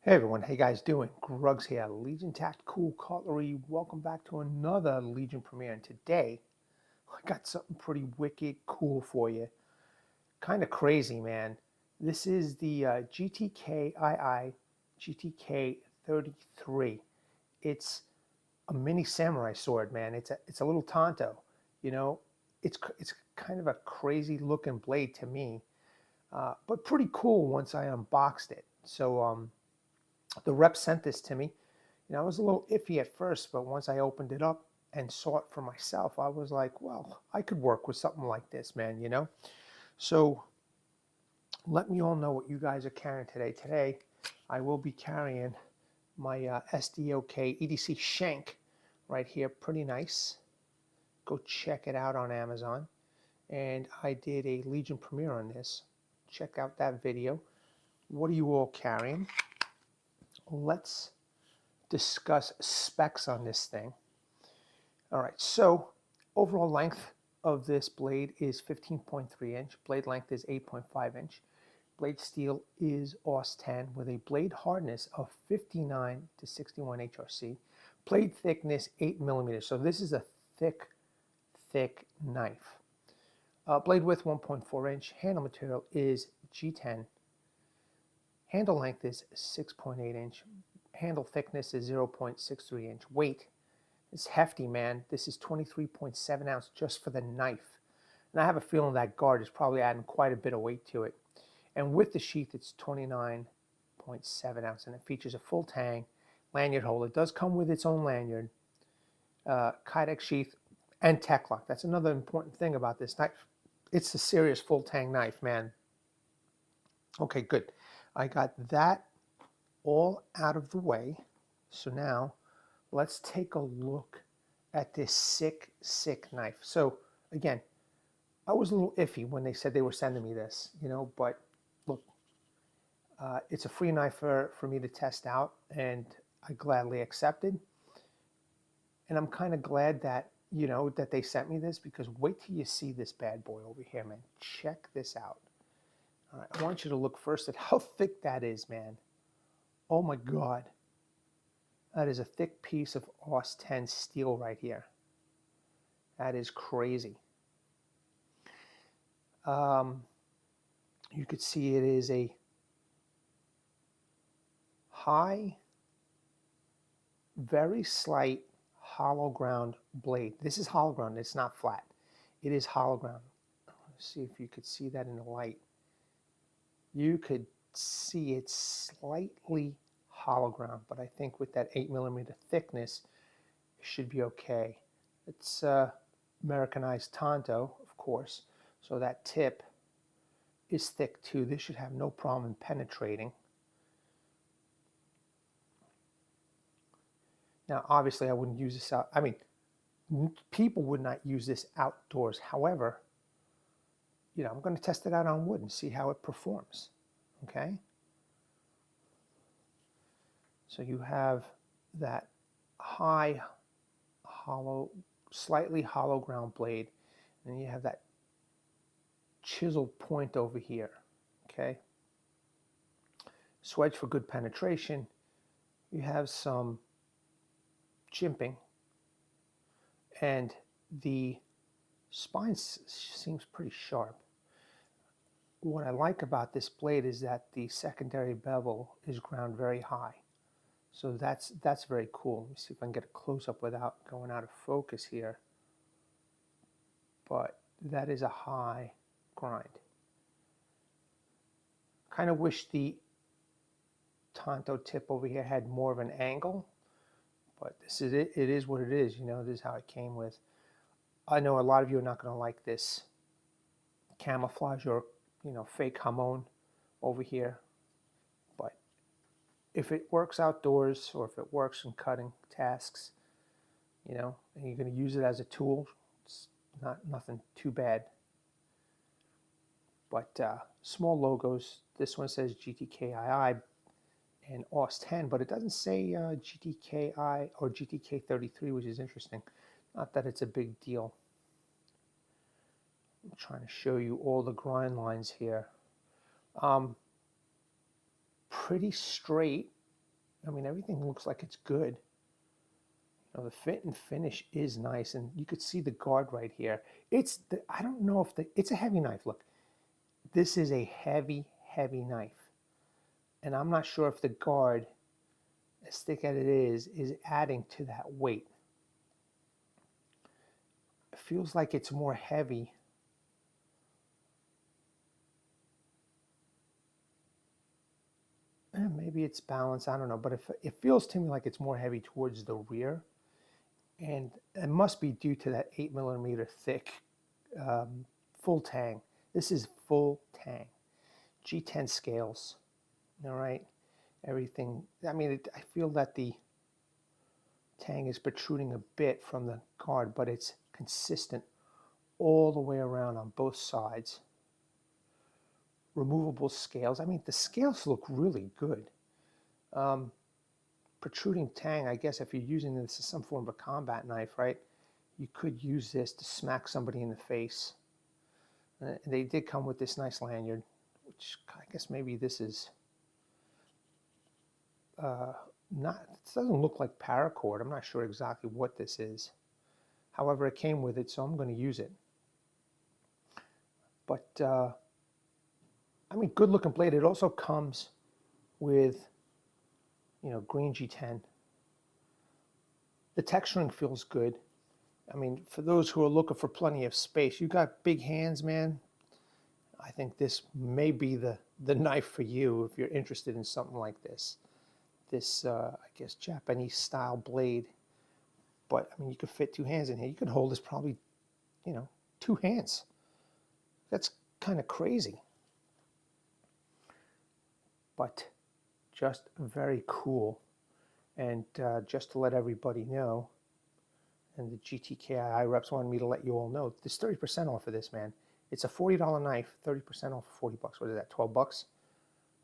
Hey everyone, how you guys doing? Grugs here, Legion Tactical Cutlery. Welcome back to another Legion premiere. And today, I got something pretty wicked cool for you. Kind of crazy, man. This is the GTKii GTK33. It's a mini samurai sword, man. It's a little Tonto. You know, it's kind of a crazy looking blade to me, but pretty cool once I unboxed it. So the rep sent this to me. I was a little iffy at first, but once I opened it up and saw it for myself, I was like, well, I could work with something like this, man. So let me all know what you guys are carrying today. Today, I will be carrying my SDOK EDC shank right here. Pretty nice. Go check it out on Amazon. And I did a Legion premiere on this. Check out that video. What are you all carrying? Let's discuss specs on this thing. All right, so overall length of this blade is 15.3 inch. Blade length is 8.5 inch. Blade steel is AUS10 with a blade hardness of 59 to 61 HRC. Blade thickness 8 millimeters. So this is a thick knife. Blade width 1.4 inch. Handle material is G10. Handle length is 6.8 inch. Handle thickness is 0.63 inch. Weight is hefty, man. This is 23.7 ounce just for the knife. And I have a feeling that guard is probably adding quite a bit of weight to it. And with the sheath, it's 29.7 ounce. And it features a full tang lanyard hole. It does come with its own lanyard, Kydex sheath, and TekLoc. That's another important thing about this knife. It's a serious full tang knife, man. Okay, good. I got that all out of the way. So now let's take a look at this sick knife. So again, I was a little iffy when they said they were sending me this, but look, it's a free knife for me to test out, and I gladly accepted. And I'm kind of glad that, that they sent me this, because wait till you see this bad boy over here, man. Check this out. All right, I want you to look first at how thick that is, man. Oh my God. That is a thick piece of AUS10 steel right here. That is crazy. You could see it is a high, very slight hollow ground blade. This is hollow ground. It's not flat. It is hollow ground. Let's see if you could see that in the light. You could see it's slightly hollow ground, but I think with that 8 millimeter thickness, it should be okay. It's Americanized Tonto, of course, so that tip is thick too. This should have no problem in penetrating. Now, obviously, I wouldn't use this out. I mean, people would not use this outdoors. However, I'm going to test it out on wood and see how it performs. Okay. So you have that high, hollow, slightly hollow ground blade, and you have that chiseled point over here. Okay. Swedge for good penetration. You have some jimping, and the spine seems pretty sharp. What I like about this blade is that the secondary bevel is ground very high. So that's very cool. Let me see if I can get a close-up without going out of focus here. But that is a high grind. Kind of wish the Tonto tip over here had more of an angle, but this is it. It is what it is. This is how it came with. I know a lot of you are not going to like this camouflage or fake hamon over here, but if it works outdoors, or if it works in cutting tasks, and you're going to use it as a tool, it's nothing too bad. But small logos. This one says GTKii and AUS10, but it doesn't say GTKii or GTK33, which is interesting. Not that it's a big deal. I'm trying to show you all the grind lines here. Pretty straight. I mean, everything looks like it's good. You know, the fit and finish is nice, and you could see the guard right here. I don't know if it's a heavy knife. Look, this is a heavy, heavy knife. And I'm not sure if the guard, as thick as it is adding to that weight. It feels like it's more heavy. Maybe it's balanced, I don't know, but it feels to me like it's more heavy towards the rear. And it must be due to that 8mm thick full tang. This is full tang. G10 scales, all right? Everything, I mean, I feel that the tang is protruding a bit from the guard, but it's consistent all the way around on both sides. Removable scales. I mean, the scales look really good. Protruding tang, I guess if you're using this as some form of a combat knife, right, you could use this to smack somebody in the face. They did come with this nice lanyard, which I guess maybe this is not, it doesn't look like paracord. I'm not sure exactly what this is. However, it came with it, so I'm going to use it. But, I mean, good looking blade. It also comes with, you know, green G10. The texturing feels good. I mean, for those who are looking for plenty of space, you got big hands, man. I think this may be the knife for you if you're interested in something like this. This, I guess, Japanese style blade. But, I mean, you could fit two hands in here. You could hold this probably, you know, two hands. That's kind of crazy. But just very cool. And just to let everybody know, and the GTKii reps wanted me to let you all know, there's 30% off of this, man. It's a $40 knife, 30% off, 40 bucks. What is that, 12 bucks?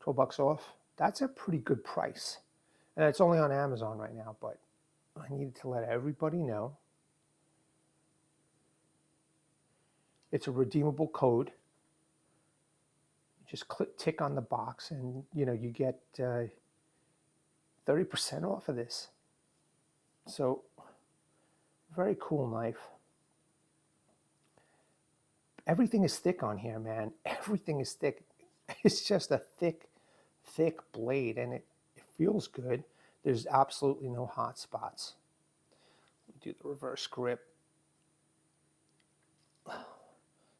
12 bucks off? That's a pretty good price. And it's only on Amazon right now, but I needed to let everybody know. It's a redeemable code. You just tick on the box and, you know, you get 30% off of this. So, very cool knife. Everything is thick on here, man. Everything is thick. It's just a thick, thick blade, and it feels good. There's absolutely no hot spots. Do the reverse grip.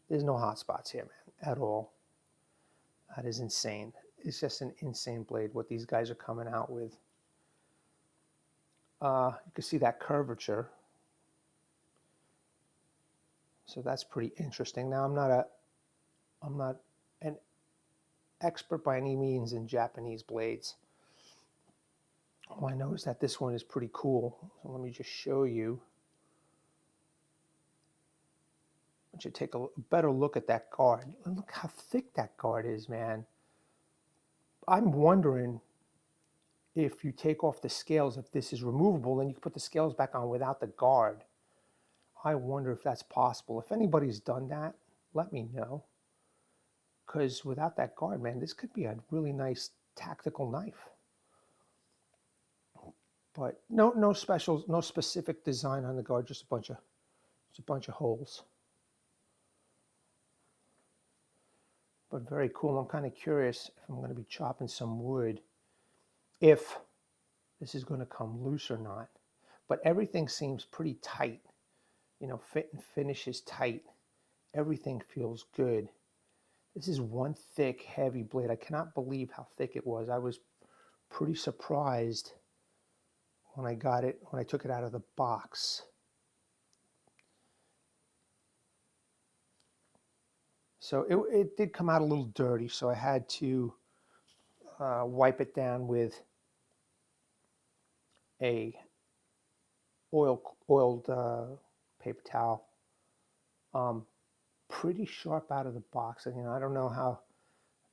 There's no hot spots here, man, at all. That is insane. It's just an insane blade, what these guys are coming out with. You can see that curvature. So that's pretty interesting. Now, I'm not an expert by any means in Japanese blades. All I know is that this one is pretty cool. So let me just show you. I want you to take a better look at that guard. Look how thick that guard is, man. I'm wondering if you take off the scales, if this is removable, then you can put the scales back on without the guard. I wonder if that's possible. If anybody's done that, let me know. Because without that guard, man, this could be a really nice tactical knife. But no specials, no specific design on the guard, just a bunch of holes. But very cool. I'm kind of curious if I'm going to be chopping some wood, if this is going to come loose or not. But everything seems pretty tight. You know, fit and finish is tight. Everything feels good. This is one thick, heavy blade. I cannot believe how thick it was. I was pretty surprised when I got it, when I took it out of the box. So it did come out a little dirty, so I had to wipe it down with a oiled paper towel. Pretty sharp out of the box. And, you know, I don't know how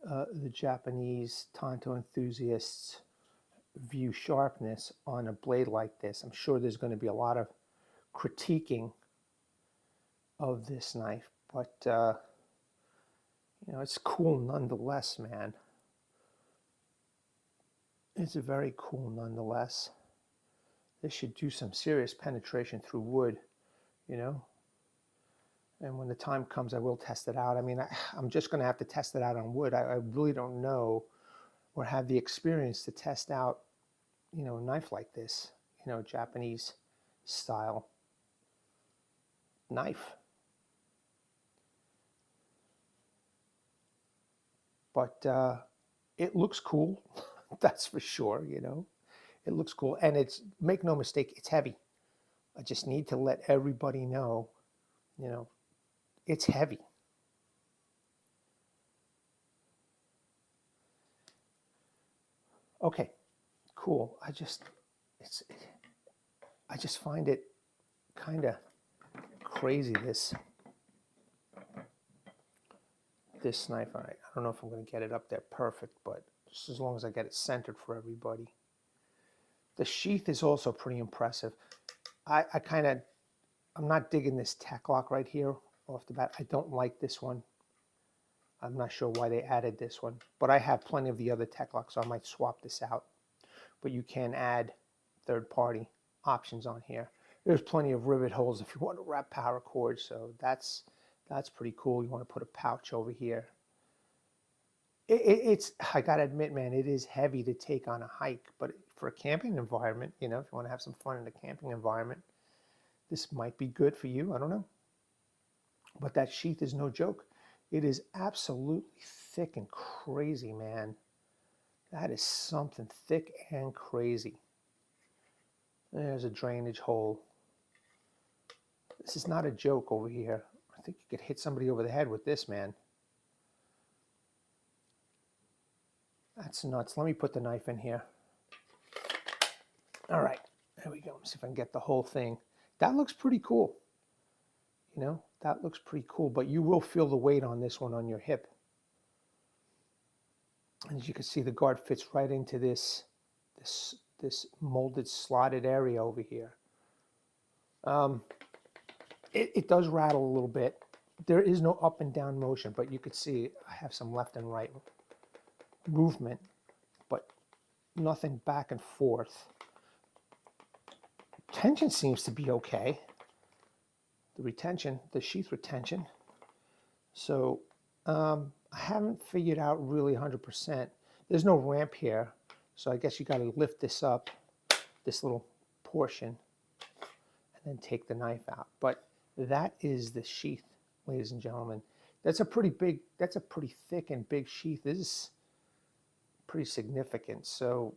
the Japanese tanto enthusiasts view sharpness on a blade like this. I'm sure there's going to be a lot of critiquing of this knife, but you know, it's cool nonetheless, man. It's very cool nonetheless. This should do some serious penetration through wood, you know. And when the time comes, I will test it out. I mean, I'm just going to have to test it out on wood. I really don't know or have the experience to test out, you know, a knife like this, you know, Japanese style knife. But it looks cool, that's for sure, you know. It looks cool, and it's, make no mistake, it's heavy. I just need to let everybody know, you know, it's heavy. Okay, cool. I just find it kind of crazy, this knife. All right, I don't know if I'm going to get it up there perfect, but just as long as I get it centered for everybody. The sheath is also pretty impressive. I'm not digging this TekLoc right here off the bat. I don't like this one. I'm not sure why they added this one, but I have plenty of the other TekLoc, so I might swap this out. But you can add third-party options on here. There's plenty of rivet holes if you want to wrap power cords, so that's pretty cool. You want to put a pouch over here. It's, I gotta admit, man, it is heavy to take on a hike, but for a camping environment, you know, if you want to have some fun in a camping environment, this might be good for you. I don't know. But that sheath is no joke. It is absolutely thick and crazy, man. That is something thick and crazy. There's a drainage hole. This is not a joke over here. I think you could hit somebody over the head with this, man. That's nuts. Let me put the knife in here. All right, there we go. Let's see if I can get the whole thing. That looks pretty cool. You know, that looks pretty cool, but you will feel the weight on this one on your hip. As you can see, the guard fits right into this molded slotted area over here. It does rattle a little bit. There is no up and down motion, but you could see I have some left and right movement, but nothing back and forth. Tension seems to be okay. The retention, the sheath retention. So I haven't figured out really 100%. There's no ramp here, so I guess you got to lift this up, this little portion, and then take the knife out. But that is the sheath, ladies and gentlemen. That's a pretty big, that's a pretty thick and big sheath. This is pretty significant. So,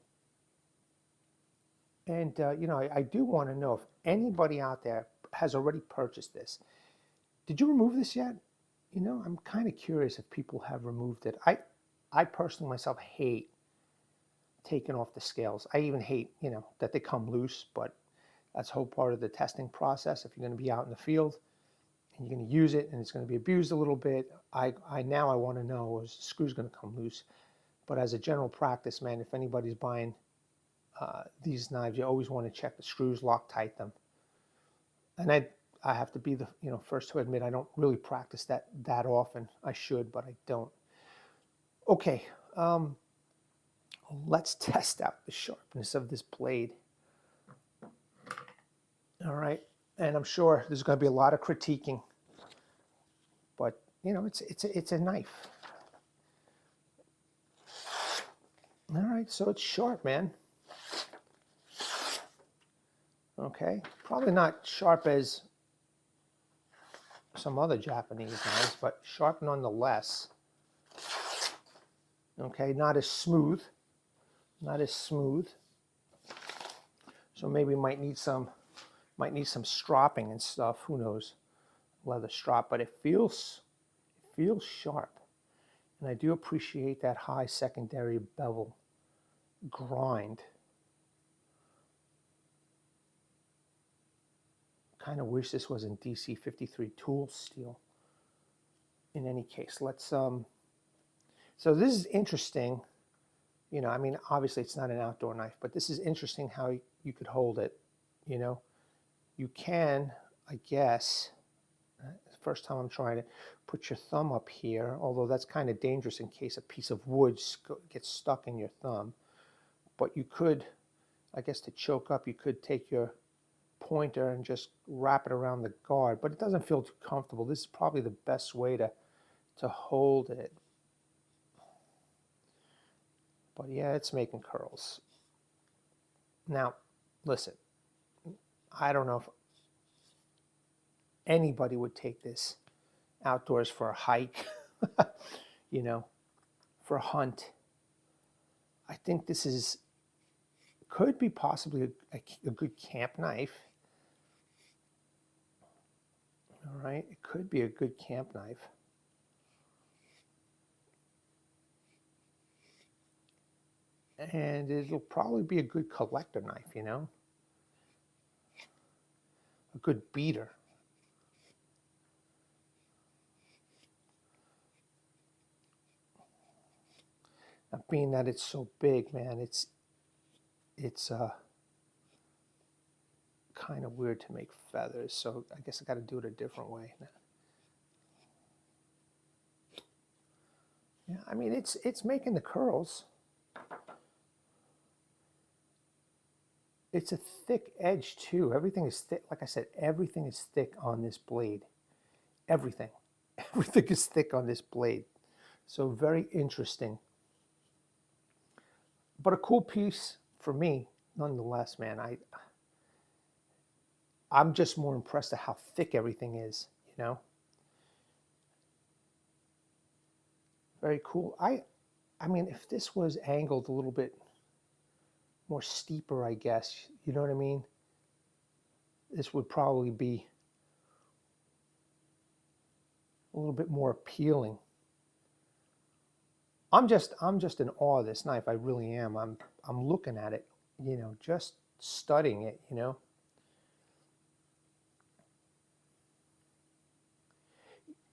and you know, I do want to know if anybody out there has already purchased this. Did you remove this yet? You know, I'm kind of curious if people have removed it. I personally myself hate taking off the scales. I even hate, you know, that they come loose, but that's a whole part of the testing process. If you're going to be out in the field and you're going to use it and it's going to be abused a little bit, I want to know, is the screw's going to come loose? But as a general practice, man, if anybody's buying these knives, you always want to check the screws, Loctite them. And I have to be the first to admit I don't really practice that often. I should, but I don't. Okay, let's test out the sharpness of this blade. All right, and I'm sure there's going to be a lot of critiquing, but you know, it's a knife. All right, so it's sharp, man. Okay, probably not sharp as some other Japanese knives, but sharp nonetheless. Okay, not as smooth, So maybe might need some stropping and stuff. Who knows, leather strop, but it feels sharp, and I do appreciate that high secondary bevel grind. Kind of wish this was in DC53 tool steel. In any case, let's so this is interesting. You know, I mean, obviously it's not an outdoor knife, but this is interesting how you could hold it. You know, you can, I guess, first time I'm trying it, put your thumb up here, although that's kind of dangerous in case a piece of wood gets stuck in your thumb. But you could, I guess to choke up, you could take your pointer and just wrap it around the guard, but it doesn't feel too comfortable. This is probably the best way to hold it. But yeah, it's making curls. Now, listen, I don't know if anybody would take this outdoors for a hike, you know, for a hunt. I think this could be possibly a good camp knife. All right, it could be a good camp knife. And it'll probably be a good collector knife, you know, a good beater. Now, being that it's so big, man, it's kind of weird to make feathers, so I guess I got to do it a different way. Yeah, I mean, it's making the curls. It's a thick edge too. Everything is thick. Like I said, everything is thick on this blade. Everything. Everything is thick on this blade. So very interesting. But a cool piece for me, nonetheless, man. I'm just more impressed at how thick everything is, you know? Very cool. I mean, if this was angled a little bit more steeper, I guess, you know what I mean? This would probably be a little bit more appealing. I'm just in awe of this knife. I really am. I'm looking at it, you know, just studying it, you know.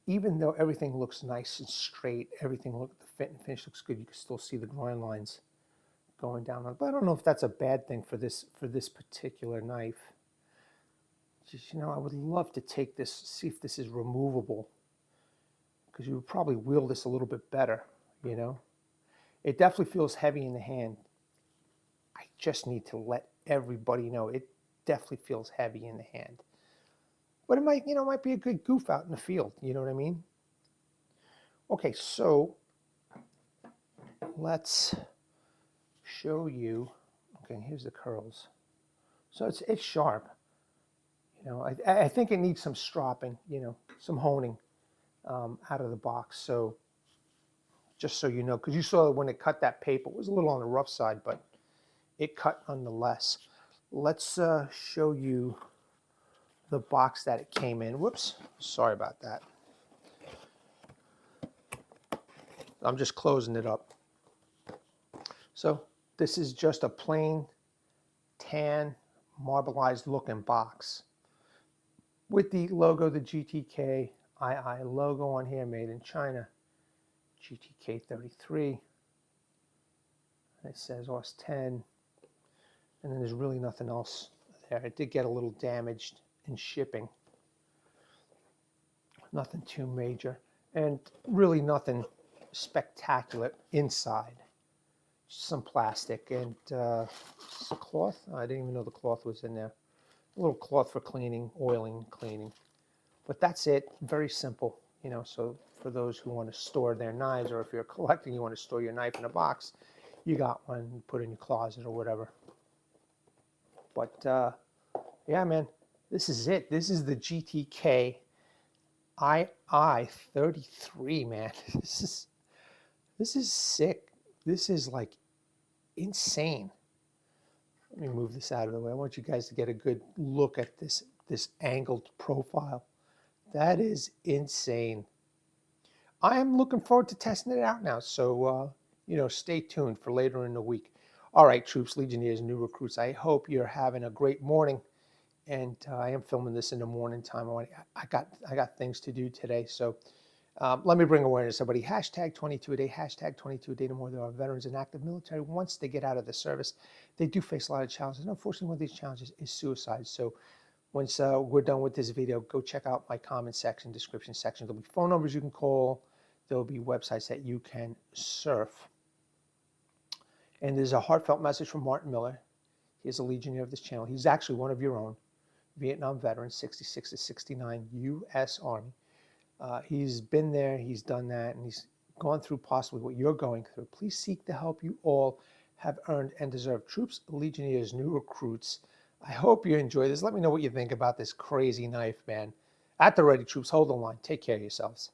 Even though everything looks nice and straight, everything the fit and finish looks good, you can still see the grind lines going down. But I don't know if that's a bad thing for this particular knife. Just, you know, I would love to take this, see if this is removable, because you would probably wield this a little bit better, you know. It definitely feels heavy in the hand. I just need to let everybody know it definitely feels heavy in the hand. But it might, you know, might be a good goof out in the field, you know what I mean? Okay, so let's show you. Okay, here's the curls. So it's sharp. You know, I think it needs some stropping, you know, some honing out of the box. So just so you know, because you saw when it cut that paper, it was a little on the rough side, but it cut nonetheless. Let's show you the box that it came in. Whoops, sorry about that. I'm just closing it up. So this is just a plain tan marbleized looking box with the logo, the GTKii logo on here, made in China, GTK33. It says AUS10, and then there's really nothing else there. It did get a little damaged in shipping. Nothing too major, and really nothing spectacular inside. Just some plastic and some cloth. Oh, I didn't even know the cloth was in there. A little cloth for cleaning, oiling, cleaning. But that's it. Very simple, you know. So for those who want to store their knives, or if you're collecting, you want to store your knife in a box, you got one, you put it in your closet or whatever. But yeah, man, this is it. This is the GTKii 33, man. This is sick. This is like insane. Let me move this out of the way. I want you guys to get a good look at this angled profile. That is insane. I am looking forward to testing it out now. So, you know, stay tuned for later in the week. All right, troops, legionnaires, new recruits, I hope you're having a great morning. And I am filming this in the morning time. I got things to do today. So let me bring awareness, everybody. Hashtag 22 a day, hashtag 22 a day. The more there are veterans and active military, once they get out of the service, they do face a lot of challenges. And unfortunately, one of these challenges is suicide. So once we're done with this video, go check out my comment section, description section. There'll be phone numbers you can call. There'll be websites that you can surf. And there's a heartfelt message from Martin Miller. He's a Legionnaire of this channel. He's actually one of your own, Vietnam veteran, 66 to 69, U.S. Army. He's been there, he's done that, and he's gone through possibly what you're going through. Please seek the help you all have earned and deserve. Troops, Legionnaires, new recruits, I hope you enjoy this. Let me know what you think about this crazy knife, man. At the ready, troops. Hold the line. Take care of yourselves.